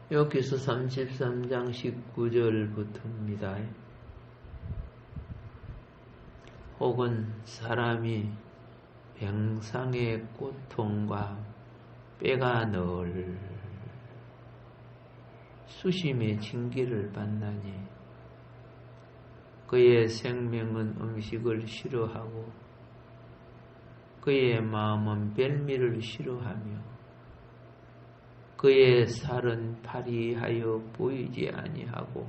여기서 33장 19절부터입니다. 혹은 사람이 병상의 고통과 뼈가 늘 수심의 징계를 받나니 그의 생명은 음식을 싫어하고 그의 마음은 별미를 싫어하며 그의 살은 파리하여 보이지 아니하고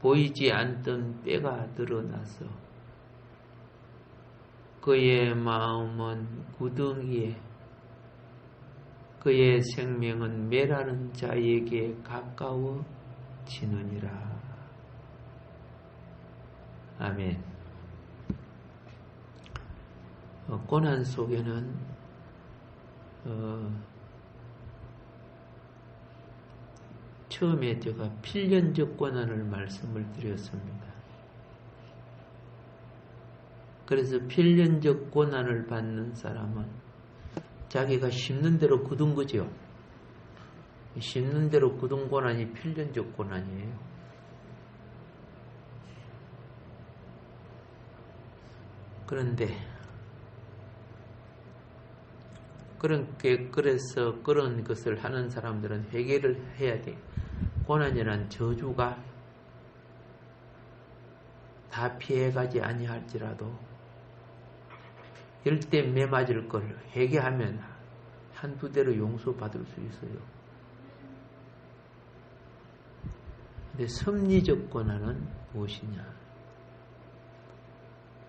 보이지 않던 뼈가 드러나서 그의 마음은 구덩이에 그의 생명은 멸하는 자에게 가까워지느니라. 아멘. 고난 속에는 처음에 제가 필연적 고난을 말씀을 드렸습니다. 그래서 필연적 고난을 받는 사람은 자기가 심는 대로 굳은 거죠. 심는 대로 굳은 고난이 필연적 고난이에요. 그런데 그래서 그런 것을 하는 사람들은 회개를 해야 돼. 고난이란 저주가 다 피해가지 아니할지라도 열대 맞을 걸 회개하면 한두 대로 용서받을 수 있어요. 근데 섭리적 고난은 무엇이냐?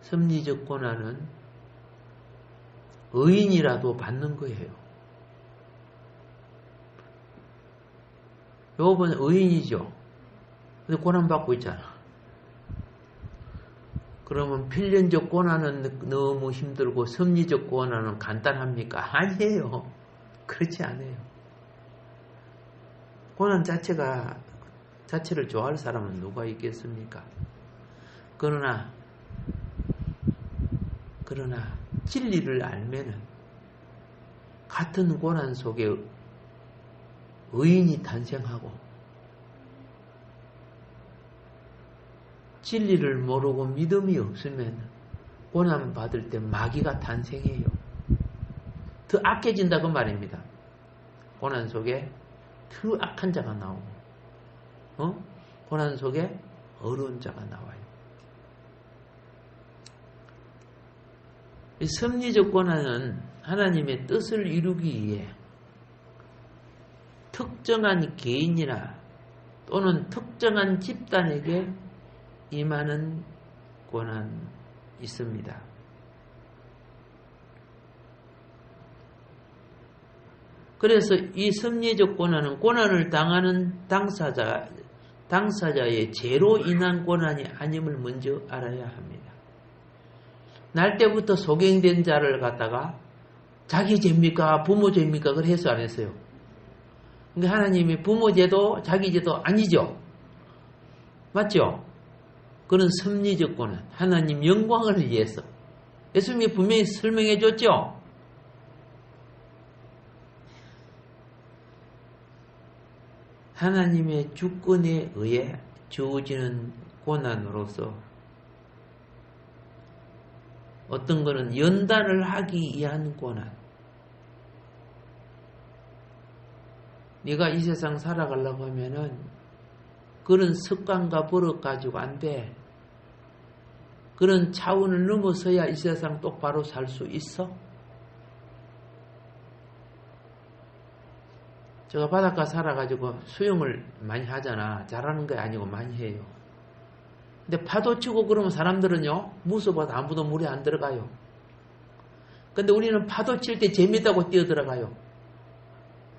섭리적 고난은 의인이라도 받는 거예요. 요번 의인이죠. 근데 고난받고 있잖아. 그러면 필연적 고난은 너무 힘들고 섭리적 고난은 간단합니까? 아니에요. 그렇지 않아요. 고난 자체를 좋아할 사람은 누가 있겠습니까? 그러나 진리를 알면은 같은 고난 속에 의인이 탄생하고 진리를 모르고 믿음이 없으면 고난 받을 때 마귀가 탄생해요. 더 악해진다 그 말입니다. 고난 속에 더 악한 자가 나오고 고난 속에 어려운 자가 나와요. 이 섭리적 고난은 하나님의 뜻을 이루기 위해 특정한 개인이나 또는 특정한 집단에게 임하는 고난이 있습니다. 그래서 이 섭리적 고난은 고난을 당하는 당사자의 죄로 인한 고난이 아님을 먼저 알아야 합니다. 날 때부터 소경된 자를 갖다가 자기 죄입니까? 부모 죄입니까? 그걸 해서 안 했어요. 그러니까 하나님이 부모 죄도 자기 죄도 아니죠. 맞죠? 그런 섭리적 고난, 하나님 영광을 위해서 예수님이 분명히 설명해 줬죠. 하나님의 주권에 의해 주어지는 고난으로서 어떤 거는 연단을 하기 위한 고난. 네가 이 세상 살아가려고 하면은 그런 습관과 버릇 가지고 안 돼. 그런 차원을 넘어서야 이 세상 똑바로 살 수 있어. 제가 바닷가 살아가지고 수영을 많이 하잖아. 잘하는 게 아니고 많이 해요. 근데 파도 치고 그러면 사람들은요, 무서워서 아무도 물에 안 들어가요. 근데 우리는 파도 칠 때 재밌다고 뛰어 들어가요.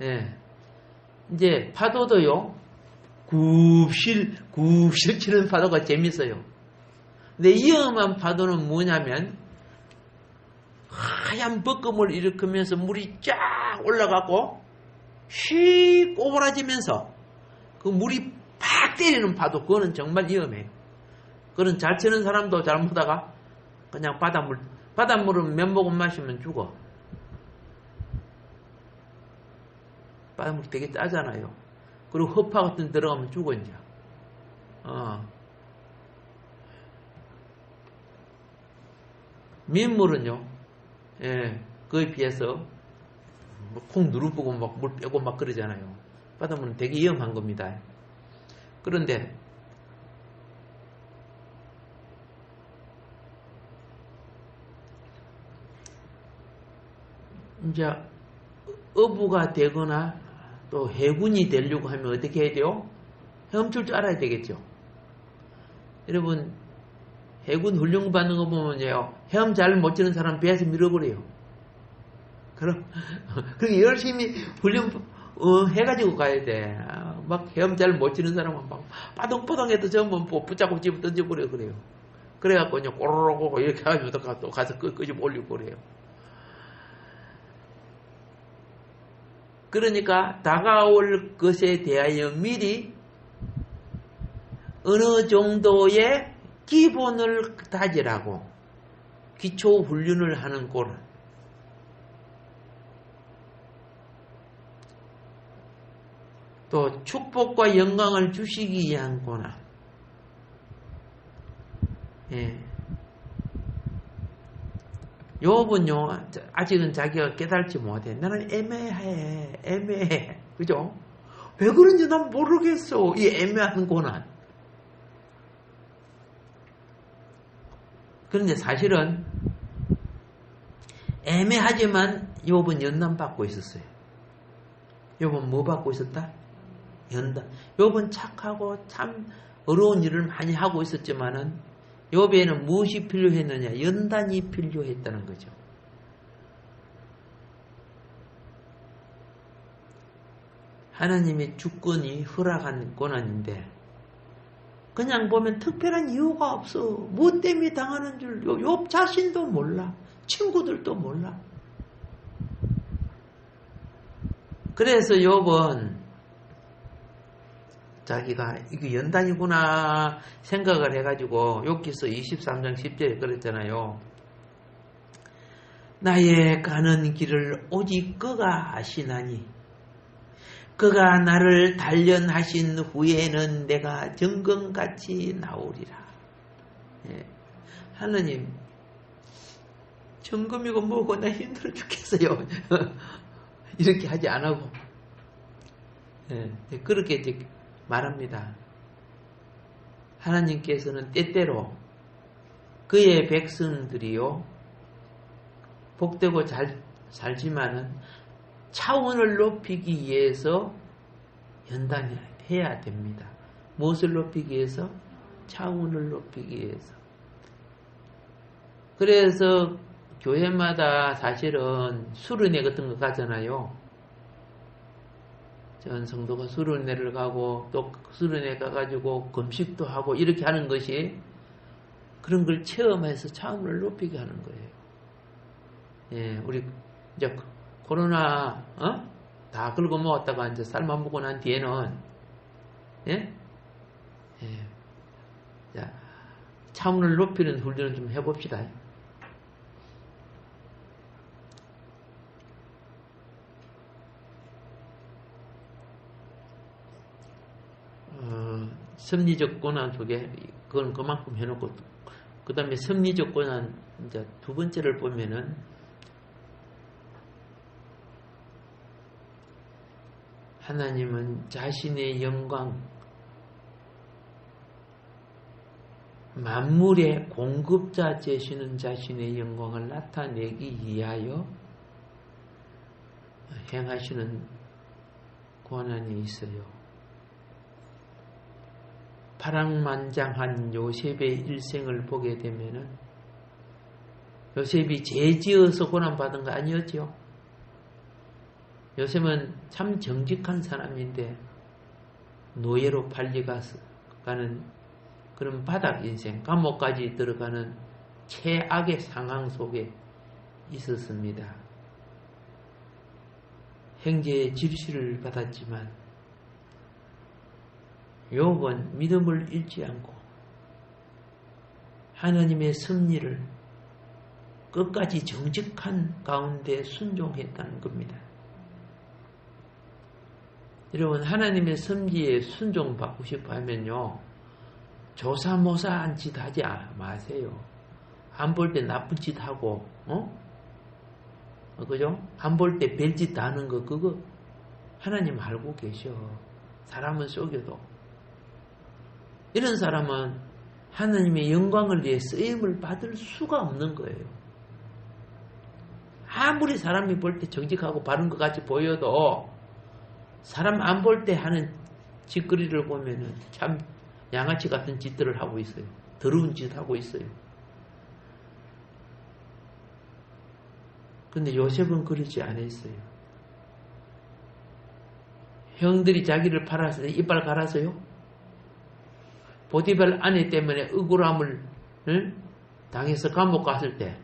예. 이제 파도도요, 굽실 치는 파도가 재밌어요. 근데 위험한 파도는 뭐냐면, 하얀 벚금을 일으키면서 물이 쫙 올라가고, 휙 오그라지면서, 그 물이 팍 때리는 파도, 그거는 정말 위험해요. 그런 잘 치는 사람도 잘못하다가 그냥 바닷물은 몇 모금 마시면 죽어. 바닷물이 되게 짜잖아요. 그리고 허파 같은 데 들어가면 죽어, 이제. 민물은요, 예, 그에 비해서 콩 누르보고 막 물 빼고 막 그러잖아요. 바닷물은 되게 위험한 겁니다. 그런데 이제 어부가 되거나 또 해군이 되려고 하면 어떻게 해야 돼요? 헤엄칠 줄 알아야 되겠죠. 여러분, 해군 훈련 받는 거 보면요, 헤엄 잘 못 치는 사람 배에서 밀어버려요. 그럼 열심히 훈련 해가지고 가야 돼. 막 헤엄 잘 못 치는 사람은 막 빠둥빠둥해도 전부 붙잡고 집어 던져버려 그래요. 그래갖고 그냥 꼬르륵 이렇게 해가지고 또 가서 끄집어 올리고 그래요. 그러니까 다가올 것에 대하여 미리 어느 정도의 기본을 다지라고 기초 훈련을 하는 꼴. 또 축복과 영광을 주시기 위한 고난. 예. 욥은요, 아직은 자기가 깨달지 못해. 나는 애매해. 그죠? 왜 그런지 난 모르겠어. 이 애매한 고난. 그런데 사실은 애매하지만 욥은 연단 받고 있었어요. 욥은 뭐 받고 있었다? 연단. 욥은 착하고 참 어려운 일을 많이 하고 있었지만은 욥에는 무엇이 필요했느냐? 연단이 필요했다는 거죠. 하나님의 주권이 허락한 고난인데 그냥 보면 특별한 이유가 없어. 뭐 때문에 당하는 줄 욥 자신도 몰라. 친구들도 몰라. 그래서 욥은 자기가 이게 연단이구나 생각을 해가지고 욥기서 23장 10절에 그랬잖아요. 나의 가는 길을 오직 그가 아시나니 그가 나를 단련하신 후에는 내가 정금같이 나오리라. 예. 하느님, 정금이고 뭐고 나 힘들어 죽겠어요. 이렇게 하지 안 하고 예. 그렇게 이제 말합니다. 하나님께서는 때때로 그의 백성들이요 복되고 잘 살지만은 차원을 높이기 위해서 연단해야 됩니다. 무엇을 높이기 위해서? 차원을 높이기 위해서. 그래서 교회마다 사실은 수련회 같은 거 가잖아요. 전 성도가 수련회를 가고 또 수련회 가가지고 금식도 하고 이렇게 하는 것이 그런 걸 체험해서 차원을 높이게 하는 거예요. 예, 우리 이제 코로나 다 긁어 먹었다가 이제 쌀만 먹고 난 뒤에는 예? 예. 자, 차원을 높이는 훈련을 좀 해봅시다. 섭리적 고난 속에 그건 그만큼 해놓고 그 다음에 섭리적 고난 이제 두 번째를 보면은 하나님은 자신의 영광 만물의 공급자 되시는 자신의 영광을 나타내기 위하여 행하시는 고난이 있어요. 파랑만장한 요셉의 일생을 보게 되면은 요셉이 죄지어서 고난받은 거 아니었죠? 요셉은 참 정직한 사람인데 노예로 팔려가는 그런 바닥 인생, 감옥까지 들어가는 최악의 상황 속에 있었습니다. 형제의 질시를 받았지만 욥은 믿음을 잃지 않고 하나님의 섭리를 끝까지 정직한 가운데 순종했다는 겁니다. 여러분 하나님의 섭리에 순종받고 싶어 하면요. 조사모사한 짓 하지 마세요. 안 볼 때 나쁜 짓 하고 그죠? 안 볼 때 별짓 다 하는 거 그거 하나님 알고 계셔. 사람은 속여도. 이런 사람은 하나님의 영광을 위해 쓰임을 받을 수가 없는 거예요. 아무리 사람이 볼 때 정직하고 바른 것 같이 보여도 사람 안 볼 때 하는 짓거리를 보면은 참 양아치 같은 짓들을 하고 있어요. 더러운 짓 하고 있어요. 근데 요셉은 그러지 않았어요. 형들이 자기를 팔았을 때 이빨 갈아서요. 보디발 아내 때문에 억울함을 당해서 감옥 갔을 때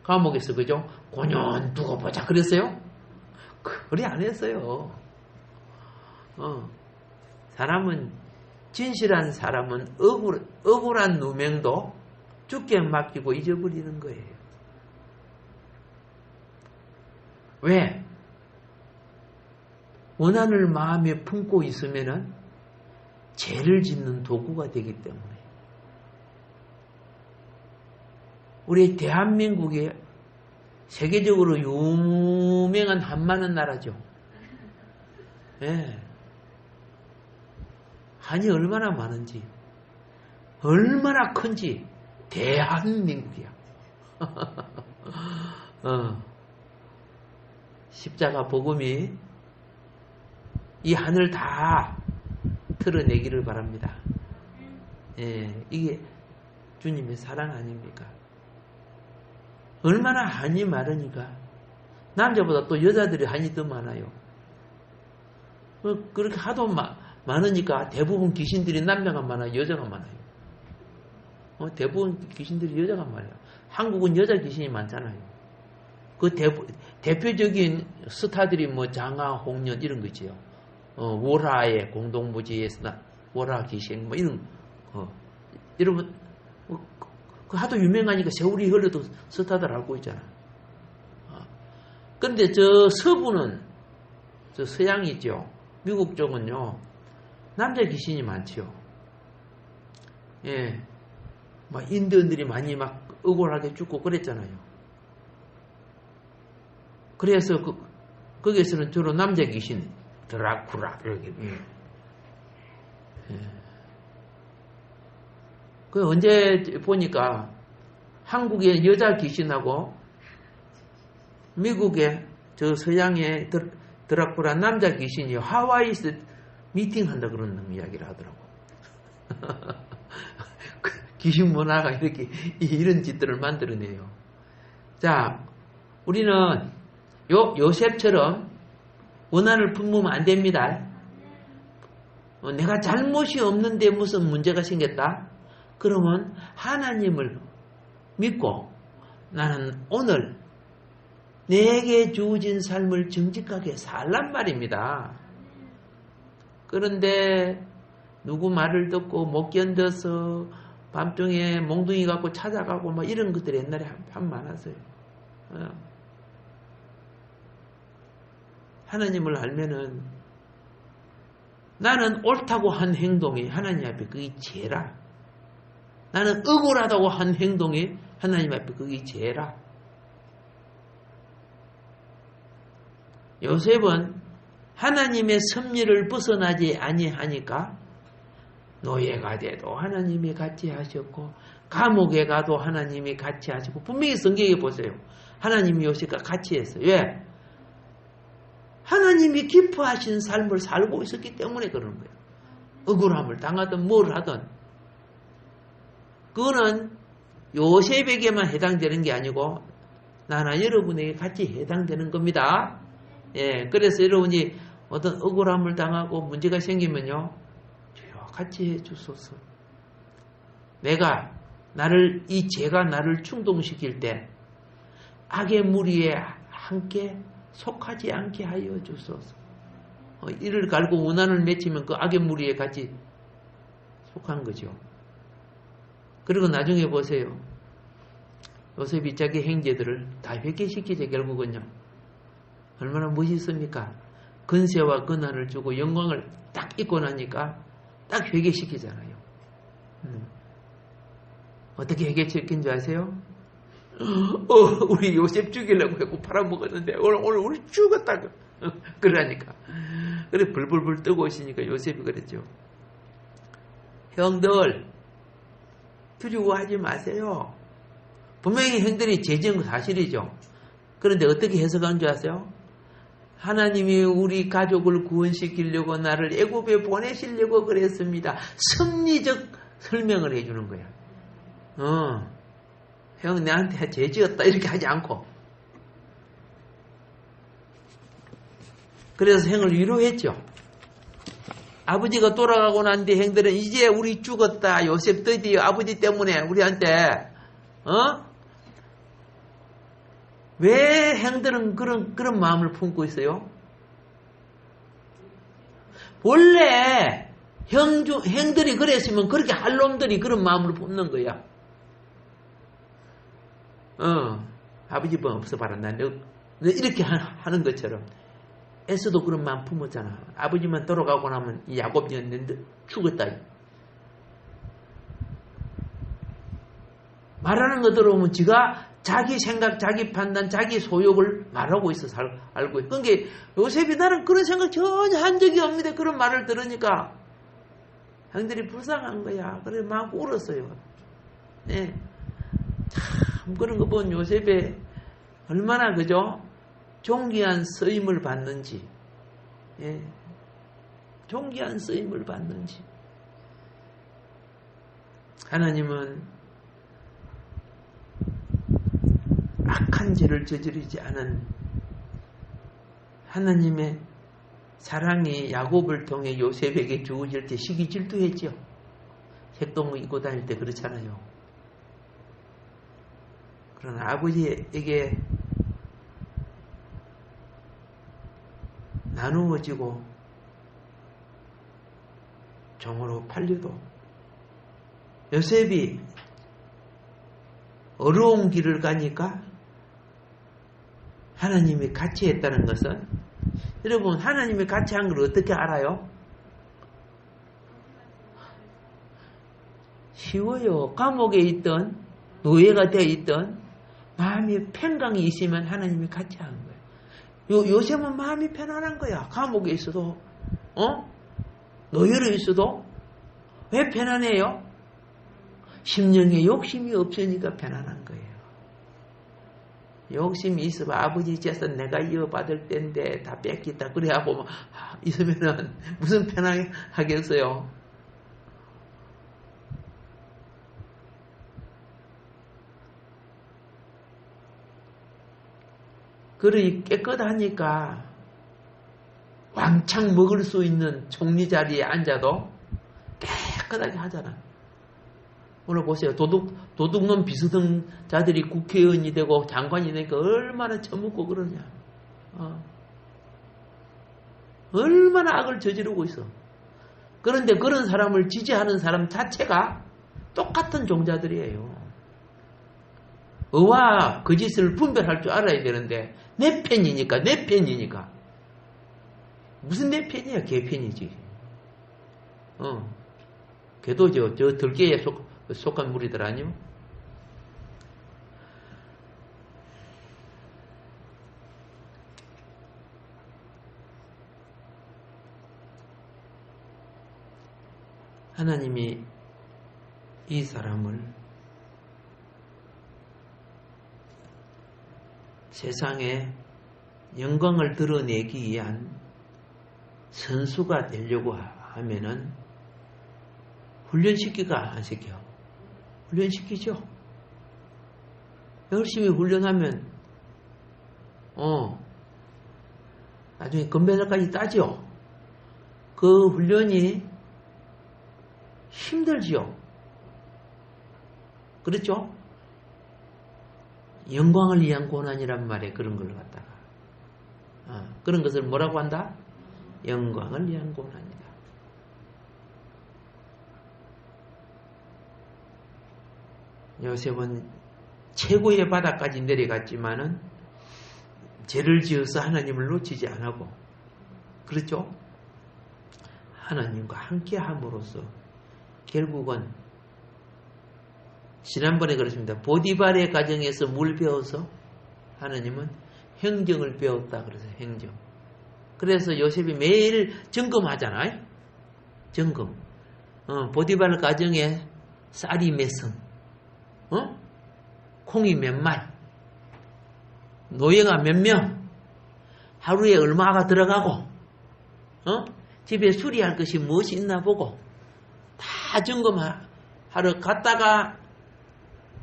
감옥에서 그죠? 고년 두고 보자 그랬어요? 그리 안 했어요. 사람은 진실한 사람은 억울한 누명도 죽게 맡기고 잊어버리는 거예요. 왜? 원한을 마음에 품고 있으면은 죄를 짓는 도구가 되기 때문에. 우리 대한민국이 세계적으로 유명한 한마는 나라죠. 예. 한이 얼마나 많은지, 얼마나 큰지 대한민국이야. 십자가 복음이 이 한을 다 틀어내기를 바랍니다. 예, 이게 주님의 사랑 아닙니까? 얼마나 한이 많으니까 남자보다 또 여자들이 한이 더 많아요. 그렇게 하도 많으니까 대부분 귀신들이 남자가 많아요, 여자가 많아요. 대부분 귀신들이 여자가 많아요. 한국은 여자 귀신이 많잖아요. 그 대표적인 스타들이 뭐 장하, 홍련 이런 거 있지요. 월화의 공동무지에서 월화 귀신 뭐 이런 여러분 그 하도 유명하니까 세월이 흘러도 스타들 알고 있잖아. 근데 저 서부는 저 서양이 있죠. 미국 쪽은요 남자 귀신이 많지요. 예, 막 인디언들이 많이 막 억울하게 죽고 그랬잖아요. 그래서 거기에서는 주로 남자 귀신 드라쿠라 이렇게. 예. 그 언제 보니까 한국의 여자 귀신하고 미국의 저 서양의 드라쿠라 남자 귀신이 하와이에서 미팅한다 그런 이야기를 하더라고. 귀신 문화가 이렇게 이런 짓들을 만들어내요. 자, 우리는 요셉처럼 원한을 품으면 안 됩니다. 내가 잘못이 없는데 무슨 문제가 생겼다? 그러면 하나님을 믿고 나는 오늘 내게 주어진 삶을 정직하게 살란 말입니다. 그런데 누구 말을 듣고 못 견뎌서 밤중에 몽둥이 갖고 찾아가고 막 이런 것들이 옛날에 한 많았어요. 하나님을 알면은 나는 옳다고 한 행동이 하나님 앞에 그게 죄라. 나는 억울하다고 한 행동이 하나님 앞에 그게 죄라. 요셉은 하나님의 섭리를 벗어나지 아니하니까 노예가 돼도 하나님이 같이 하셨고 감옥에 가도 하나님이 같이 하시고 분명히 성경에 보세요. 하나님이 요셉과 같이 했어요. 왜? 하나님이 기뻐하신 삶을 살고 있었기 때문에 그러는 거예요. 억울함을 당하든 뭘 하든 그거는 요셉에게만 해당되는 게 아니고 나나 여러분에게 같이 해당되는 겁니다. 예, 그래서 여러분이 어떤 억울함을 당하고 문제가 생기면요, 주여 같이 해주소서. 이 죄가 나를 충동시킬 때 악의 무리에 함께 속하지 않게 하여 주소서. 이를 갈고 원한을 맺히면 그 악의 무리에 같이 속한 거죠. 그리고 나중에 보세요. 요셉이 자기 행제들을 다 회개시키죠. 결국은요. 얼마나 멋있습니까? 근세와 근한을 주고 영광을 딱 입고 나니까 딱 회개시키잖아요. 어떻게 회개시킨 줄 아세요? 우리 요셉 죽이려고 했고 팔아먹었는데 오늘 우리 죽었다. 그러니까. 그래 불불불 뜨고 있으니까 요셉이 그랬죠. 형들 두려워하지 마세요. 분명히 형들이 죄지은 거 사실이죠. 그런데 어떻게 해석한 줄 아세요? 하나님이 우리 가족을 구원시키려고 나를 애굽에 보내시려고 그랬습니다. 섭리적 설명을 해주는 거야. 형 내한테 죄 지었다 이렇게 하지 않고. 그래서 형을 위로했죠. 아버지가 돌아가고 난 뒤에 형들은 이제 우리 죽었다. 요셉 드디어 아버지 때문에 우리한테 왜 형들은 그런 마음을 품고 있어요? 원래 형들이 그랬으면 그렇게 할 놈들이 그런 마음을 품는 거야. 아버지 뭐 없어봐라. 난 이렇게 하는 것처럼 에서도 그런 마음 품었잖아. 아버지만 돌아가고 나면 야곱이었는데 죽었다. 말하는 거 들어보면 지가 자기 생각, 자기 판단, 자기 소욕을 말하고 있어서 알고 있어. 그러니까 요셉이 나는 그런 생각 전혀 한 적이 없는데 그런 말을 들으니까 형들이 불쌍한 거야. 그래 막 울었어요. 네. 참 그런 거 본 요셉의 얼마나 그죠? 존귀한 쓰임을 받는지. 예. 존귀한 쓰임을 받는지. 하나님은 악한 죄를 저지르지 않은 하나님의 사랑이 야곱을 통해 요셉에게 주어질 때 시기 질투했죠. 색동 입고 다닐 때 그렇잖아요. 그러나 아버지에게 나누어지고 종으로 팔려도 요셉이 어려운 길을 가니까 하나님이 같이 했다는 것은 여러분 하나님이 같이 한 걸 어떻게 알아요? 쉬워요. 감옥에 있던 노예가 되어 있던 마음이 평강이 있으면 하나님이 같이 한 거예요. 요셉은 마음이 편안한 거야. 감옥에 있어도 노예로 있어도 왜 편안해요? 심령에 욕심이 없으니까 편안한 거예요. 욕심이 있으면 아버지 재산 내가 이어받을 때인데 다 뺏기다 그래야 보면 있으면은 무슨 편하겠어요. 그러니 깨끗하니까 왕창 먹을 수 있는 총리 자리에 앉아도 깨끗하게 하잖아. 오늘 보세요. 도둑놈 비서등자들이 국회의원이 되고 장관이 되니까 얼마나 처먹고 그러냐. 얼마나 악을 저지르고 있어. 그런데 그런 사람을 지지하는 사람 자체가 똑같은 종자들이에요. 의와 거짓을 분별할 줄 알아야 되는데 내 편이니까. 무슨 내 편이야? 걔 편이지. 걔도 저 들깨에 속한 무리들 아니요? 하나님이 이 사람을 세상에 영광을 드러내기 위한 선수가 되려고 하면은 훈련시키가 안 시켜. 훈련시키죠. 열심히 훈련하면 나중에 건배사까지 따죠. 그 훈련이 힘들지요. 그렇죠? 영광을 위한 고난이란 말에 그런 걸 갖다가 그런 것을 뭐라고 한다? 영광을 위한 고난이다. 요셉은 최고의 바닥까지 내려갔지만은 죄를 지어서 하나님을 놓치지 않고 그렇죠? 하나님과 함께 함으로써 결국은 지난번에 그랬습니다. 보디발의 가정에서 뭘 배워서 하나님은 행정을 배웠다 그래서 행정. 그래서 요셉이 매일 점검하잖아요. 점검. 보디발 가정에 쌀이 몇 성, 콩이 몇 말, 노예가 몇 명, 하루에 얼마가 들어가고, 집에 수리할 것이 무엇이 있나 보고 다 점검하러 갔다가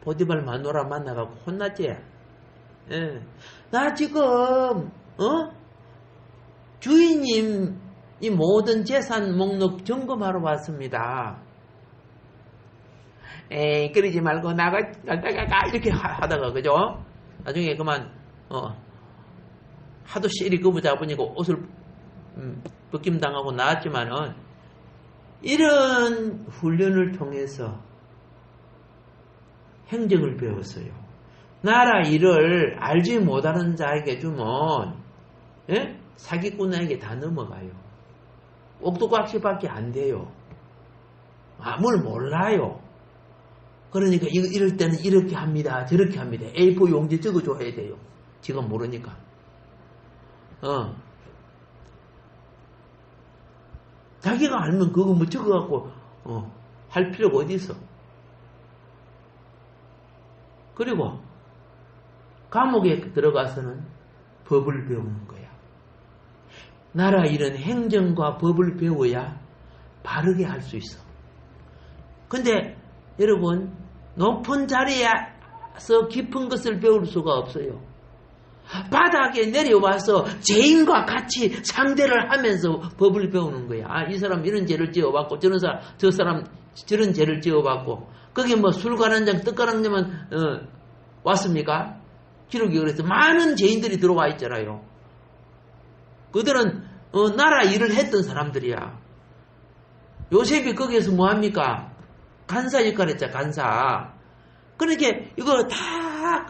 보디발 마누라 만나가고 혼났지. 예. 나 지금 주인님 이 모든 재산 목록 점검하러 왔습니다. 에이 그러지 말고 나가 이렇게 하다가 그죠? 나중에 그만 하도 실이 거부 잡으니까 옷을 벗김당하고 나왔지만은 이런 훈련을 통해서 행정을 배웠어요. 나라 일을 알지 못하는 자에게 주면 사기꾼에게 다 넘어가요. 옥두각시밖에 안 돼요. 아무를 몰라요. 그러니까 이럴 때는 이렇게 합니다. 저렇게 합니다. A4 용지 적어줘야 돼요. 지금 모르니까. 자기가 알면 그거 뭐 적어갖고 할 필요가 어디 있어. 그리고 감옥에 들어가서는 법을 배우는 거야. 나라 일은 행정과 법을 배워야 바르게 할 수 있어. 근데 여러분 높은 자리에서 깊은 것을 배울 수가 없어요. 바닥에 내려와서 죄인과 같이 상대를 하면서 법을 배우는 거야. 아, 이 사람 이런 죄를 지어봤고 저 사람 저런 죄를 지어봤고 거기 뭐 술가란장 떡가란장만 왔습니까? 기록이 그래서 많은 죄인들이 들어와 있잖아요. 그들은 나라 일을 했던 사람들이야. 요셉이 거기에서 뭐합니까? 간사 역할을 했잖아. 간사. 그러니까 이거 다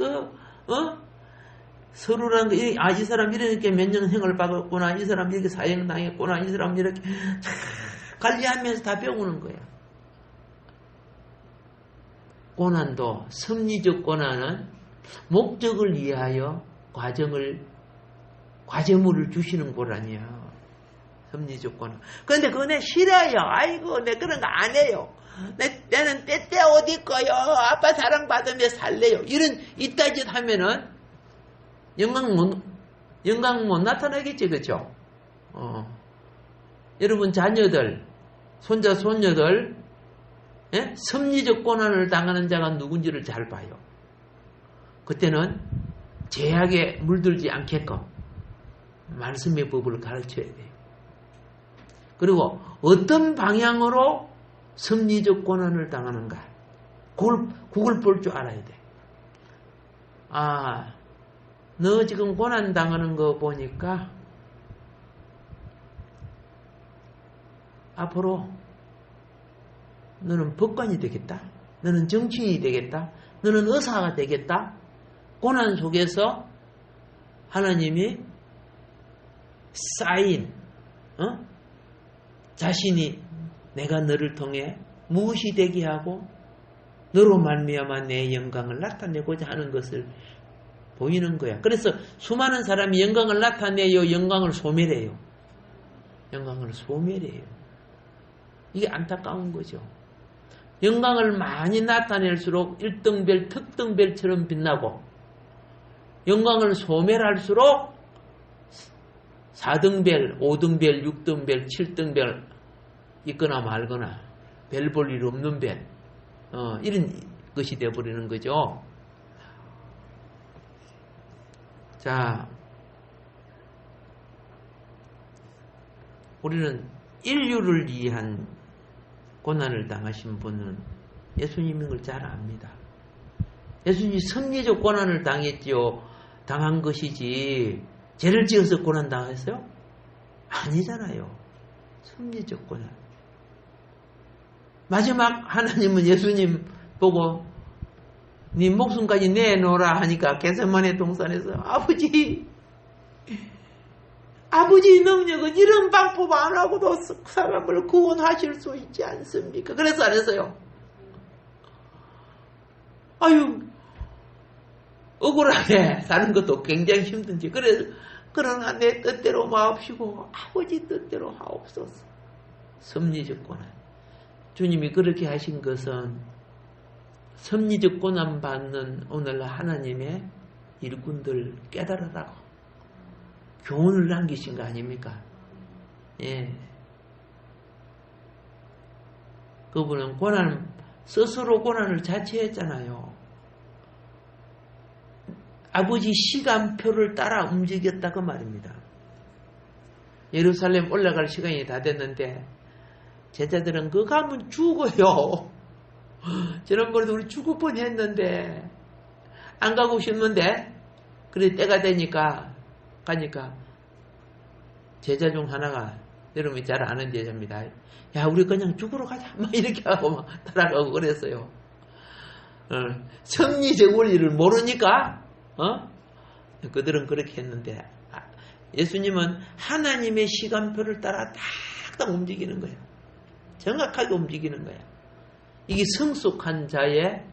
서로라는 거, 이 사람 이렇게 몇 년 생을 받았구나, 이 사람 이렇게 사형 당했구나, 이 사람 이렇게 관리하면서 다 배우는 거야. 고난도, 섭리적 고난은 목적을 위하여 과제물을 주시는 고난이야. 섭리적 고난. 그런데 그거 내 싫어요. 아이고, 내 그런 거 안 해요. 내는 때때 옷 입고요. 아빠 사랑받으며 살래요. 이딴 짓 하면은 영광 못 나타나겠지, 그죠? 여러분 자녀들, 손자, 손녀들, 섭리적 고난을 당하는 자가 누군지를 잘 봐요. 그때는 죄악에 물들지 않게끔 말씀의 법을 가르쳐야 돼요. 그리고 어떤 방향으로 섭리적 고난을 당하는가, 그걸 볼 줄 알아야 돼. 아, 너 지금 고난 당하는 거 보니까 앞으로 너는 법관이 되겠다. 너는 정치인이 되겠다. 너는 의사가 되겠다. 고난 속에서 하나님이 쌓인 자신이 내가 너를 통해 무엇이 되게 하고 너로 말미암아 내 영광을 나타내고자 하는 것을 보이는 거야. 그래서 수많은 사람이 영광을 나타내요. 영광을 소멸해요. 영광을 소멸해요. 이게 안타까운 거죠. 영광을 많이 나타낼수록 1등별, 특등별처럼 빛나고 영광을 소멸할수록 4등별, 5등별, 6등별, 7등별 있거나 말거나 별 볼 일 없는 별 이런 것이 되어버리는 거죠. 자, 우리는 인류를 위한 고난을 당하신 분은 예수님인 걸 잘 압니다. 예수님이 섭리적 고난을 당한 것이지 죄를 지어서 고난 당했어요? 아니잖아요. 섭리적 고난. 마지막 하나님은 예수님 보고 네 목숨까지 내놓으라 하니까 겟세마네 동산에서 아버지 아버지의 능력은 이런 방법 안 하고도 사람을 구원하실 수 있지 않습니까? 그래서 안 했어요. 아유, 억울하게 사는 것도 굉장히 힘든지. 그러나 내 뜻대로 마옵시고 아버지 뜻대로 하옵소서. 섭리적 고난. 주님이 그렇게 하신 것은 섭리적 고난 받는 오늘 하나님의 일꾼들 깨달으라고 교훈을 남기신 거 아닙니까? 예. 그분은 스스로 고난을 자처했잖아요. 아버지 시간표를 따라 움직였다고 말입니다. 예루살렘 올라갈 시간이 다 됐는데 제자들은 그거 가면 죽어요. 지난번에도 우리 죽을 뻔했는데 안 가고 싶는데 그래 때가 되니까 가니까 제자 중 하나가 여러분이 잘 아는 제자입니다. 야 우리 그냥 죽으러 가자 막 이렇게 하고 막 따라가고 그랬어요. 섭리적 원리를 모르니까 그들은 그렇게 했는데 예수님은 하나님의 시간표를 따라 딱딱 움직이는 거예요. 정확하게 움직이는 거예요. 이게 성숙한 자의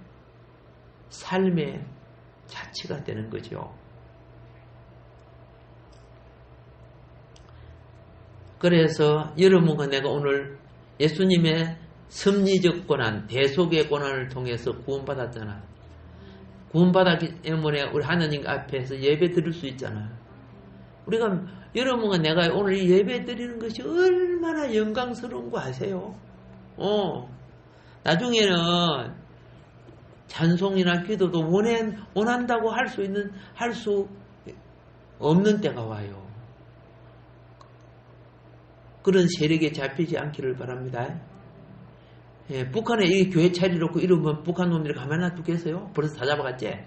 삶의 자체가 되는 거죠. 그래서 여러분과 내가 오늘 예수님의 섭리적 고난, 대속의 고난을 통해서 구원받았잖아. 구원받았기 때문에 우리 하나님 앞에서 예배 드릴 수 있잖아. 우리가 여러분과 내가 오늘 이 예배 드리는 것이 얼마나 영광스러운 거 아세요? 나중에는 찬송이나 기도도 원한다고 할 수 없는 때가 와요. 그런 세력에 잡히지 않기를 바랍니다. 예, 북한에 이 교회 차리놓고 이러면 북한 놈들이 가만히 놔두겠어요? 벌써 다 잡아갔지? 예.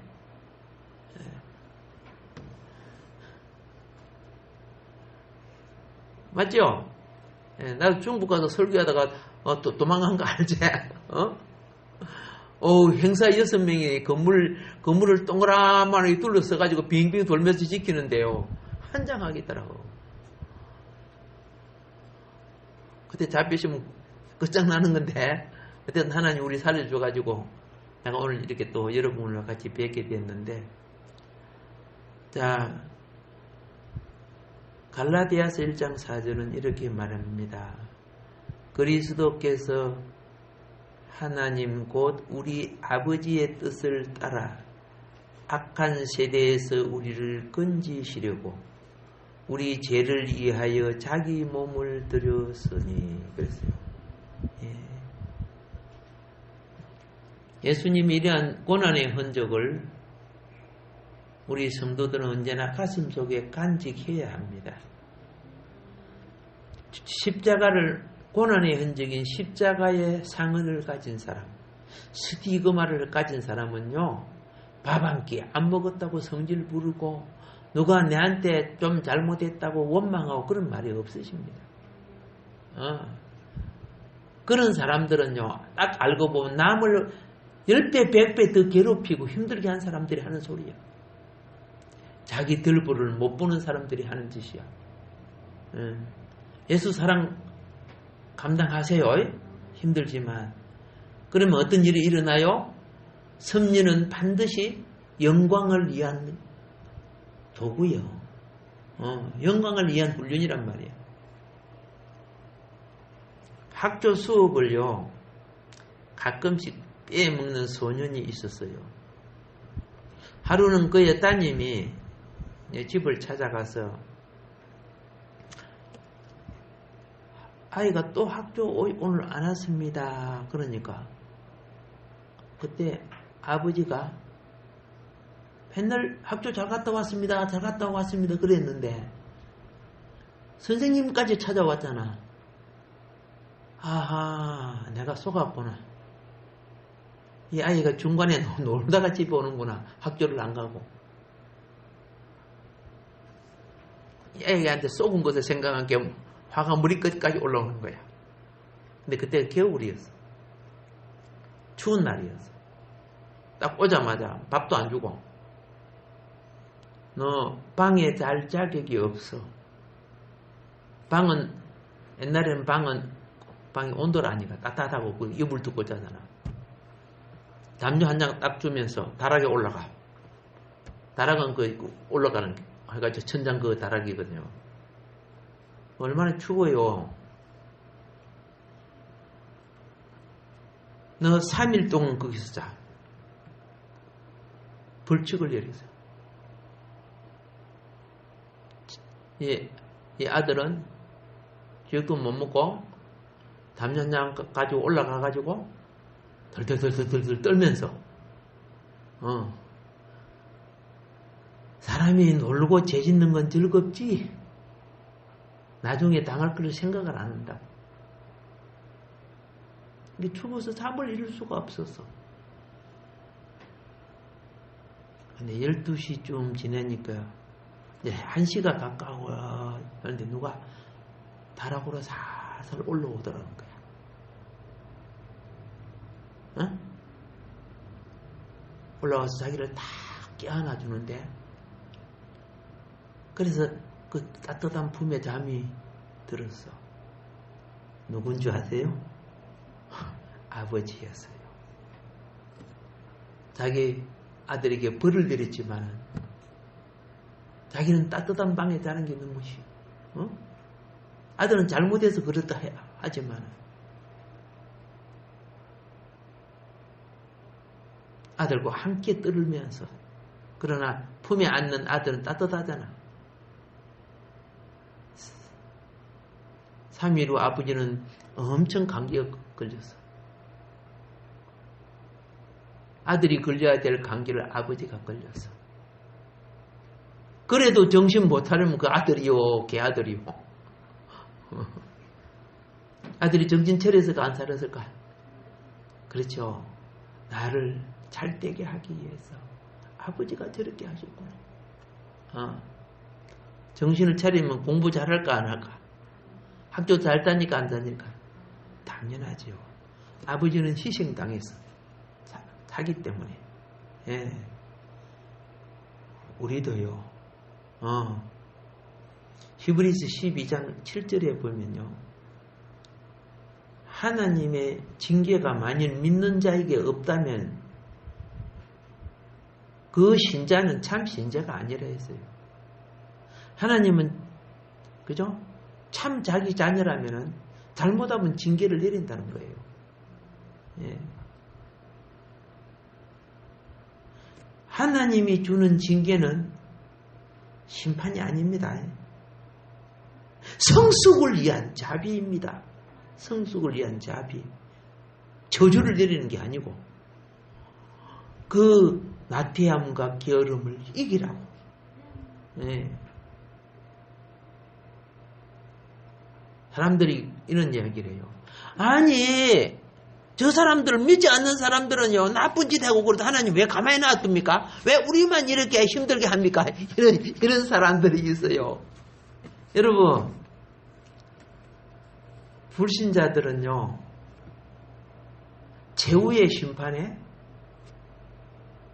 맞죠? 예, 나도 중국 가서 설교하다가 또 도망간 거 알지? 행사 6명이 건물을 동그라만하게 둘러서가지고 빙빙 돌면서 지키는데요. 한장하겠더라고. 그때 잡히시면 끝장나는 건데, 그때 하나님 우리 살려줘가지고, 내가 오늘 이렇게 또 여러분과 같이 뵙게 됐는데, 자, 갈라디아서 1장 4절은 이렇게 말합니다. 그리스도께서 하나님 곧 우리 아버지의 뜻을 따라 악한 세대에서 우리를 건지시려고 우리 죄를 위하여 자기 몸을 드렸으니 그랬어요. 예수님이 이러한 고난의 흔적을 우리 성도들은 언제나 가슴속에 간직해야 합니다. 십자가를 고난의 흔적인 십자가의 상흔을 가진 사람, 스티그마를 가진 사람은요, 밥 한 끼 안 먹었다고 성질 부르고 누가 내한테 좀 잘못했다고 원망하고 그런 말이 없으십니다. 그런 사람들은요, 딱 알고 보면 남을 10배, 100배 더 괴롭히고 힘들게 한 사람들이 하는 소리야. 자기 들보를 못 보는 사람들이 하는 짓이야. 예수 사랑 감당하세요. 힘들지만. 그러면 어떤 일이 일어나요? 섭리는 반드시 영광을 위한 도구요. 영광을 위한 훈련이란 말이에요. 학교 수업을요, 가끔씩 빼먹는 소년이 있었어요. 하루는 그의 따님이 집을 찾아가서 아이가 또 학교 오늘 안 왔습니다. 그러니까 그때 아버지가 맨날 학교 잘 갔다 왔습니다. 잘 갔다 왔습니다. 그랬는데 선생님까지 찾아왔잖아. 아하, 내가 속았구나. 이 아이가 중간에 놀다가 집에 오는구나. 학교를 안 가고. 이 아이한테 속은 것을 생각한 게 화가 머리끝까지 올라오는 거야. 근데 그때 겨울이었어. 추운 날이었어. 딱 오자마자 밥도 안 주고 너 방에 잘 자격이 없어. 방은 옛날에는 방이 온돌아니까 따뜻하고 그 이불 덮고 자잖아. 담요 한 장 딱 주면서 다락에 올라가. 다락은 그 올라가는 해가지고 천장 그 다락이거든요. 얼마나 추워요. 너 3일 동안 거기서 자. 벌칙을 내렸어요. 이 아들은 기억도 못 먹고 담요 한 장 가지고 올라가가지고 덜덜덜덜 떨면서 사람이 놀고 죄 짓는 건 즐겁지 나중에 당할 거를 생각을 안 한다고. 근데 죽어서 잠을 이룰 수가 없었어. 근데 12시쯤 지나니까 이제 1시가 가까워. 그런데 누가 다락으로 살살 올라오더라는 거야. 어? 올라와서 자기를 딱 껴안아주는데 그래서 그 따뜻한 품에 잠이 들었어. 누군지 아세요? 아버지였어요. 자기 아들에게 벌을 내렸지만 자기는 따뜻한 방에 자는 게 너무 싫어. 아들은 잘못해서 그렇다 하지만 아들과 함께 떨면서 그러나 품에 안는 아들은 따뜻하잖아. 3일 후 아버지는 엄청 감기에 걸렸어. 아들이 걸려야 될 감기를 아버지가 걸렸어. 그래도 정신 못 차리면 그 아들이요, 걔 아들이요. 아들이 정신 차려서가 안 살았을까? 그렇죠. 나를 잘 되게 하기 위해서 아버지가 저렇게 하셨구나. 정신을 차리면 공부 잘할까 안 할까? 학교 잘 다니까 안 다닐까? 당연하죠. 아버지는 희생당했어. 자기 때문에. 예. 우리도요. 히브리서 12장 7절에 보면요. 하나님의 징계가 만일 믿는 자에게 없다면 그 신자는 참 신자가 아니라 했어요. 하나님은 그죠? 참 자기 자녀라면은 잘못하면 징계를 내린다는 거예요. 예. 하나님이 주는 징계는 심판이 아닙니다. 성숙을 위한 자비입니다. 성숙을 위한 자비. 저주를 내리는 게 아니고 그 나태함과 게으름을 이기라고. 네. 사람들이 이런 이야기를 해요. 아니 저 사람들을 믿지 않는 사람들은요 나쁜 짓 하고 그래도 하나님 왜 가만히 놔둡니까? 왜 우리만 이렇게 힘들게 합니까? 이런 사람들이 있어요. 여러분 불신자들은요 최후의 심판에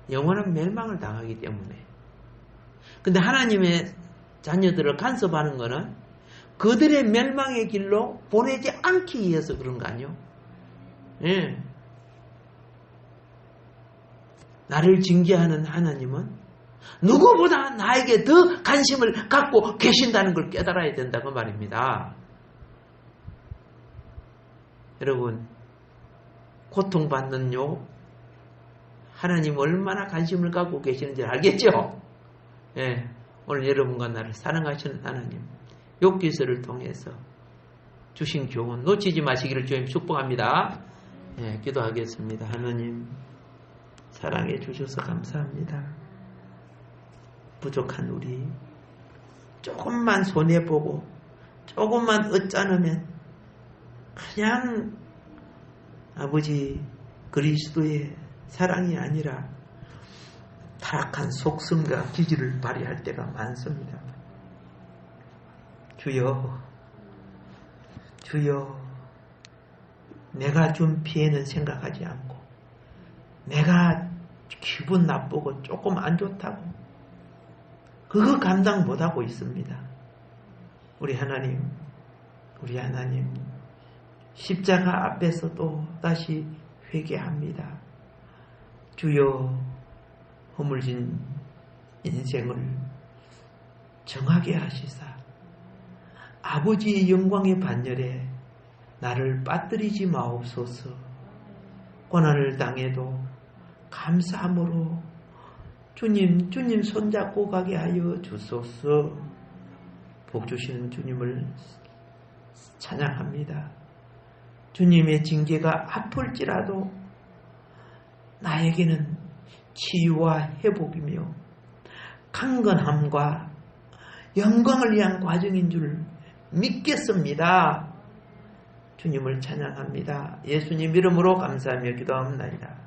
영원한 멸망을 당하기 때문에. 근데 하나님의 자녀들을 간섭하는 것은 그들의 멸망의 길로 보내지 않기 위해서 그런 거 아니요? 예. 나를 징계하는 하나님은 누구보다 나에게 더 관심을 갖고 계신다는 걸 깨달아야 된다고 말입니다. 여러분 고통받는 요 하나님 얼마나 관심을 갖고 계시는지 알겠죠? 예. 오늘 여러분과 나를 사랑하시는 하나님 욥기서를 통해서 주신 교훈 놓치지 마시기를 주님 축복합니다. 예, 기도하겠습니다. 하나님 사랑해 주셔서 감사합니다. 부족한 우리 조금만 손해보고 조금만 어쩌면 그냥 아버지 그리스도의 사랑이 아니라 타락한 속성과 기질을 발휘할 때가 많습니다. 주여 내가 준 피해는 생각하지 않고 내가 기분 나쁘고 조금 안 좋다고 그거 감당 못하고 있습니다. 우리 하나님 우리 하나님, 십자가 앞에서 또 다시 회개합니다. 주여, 허물진 인생을 정하게 하시사 아버지의 영광의 반열에 나를 빠뜨리지 마옵소서. 고난을 당해도 감사함으로 주님 손잡고 가게 하여 주소서. 복 주시는 주님을 찬양합니다. 주님의 징계가 아플지라도 나에게는 치유와 회복이며 강건함과 영광을 위한 과정인 줄 믿겠습니다. 주님을 찬양합니다. 예수님 이름으로 감사하며 기도합니다.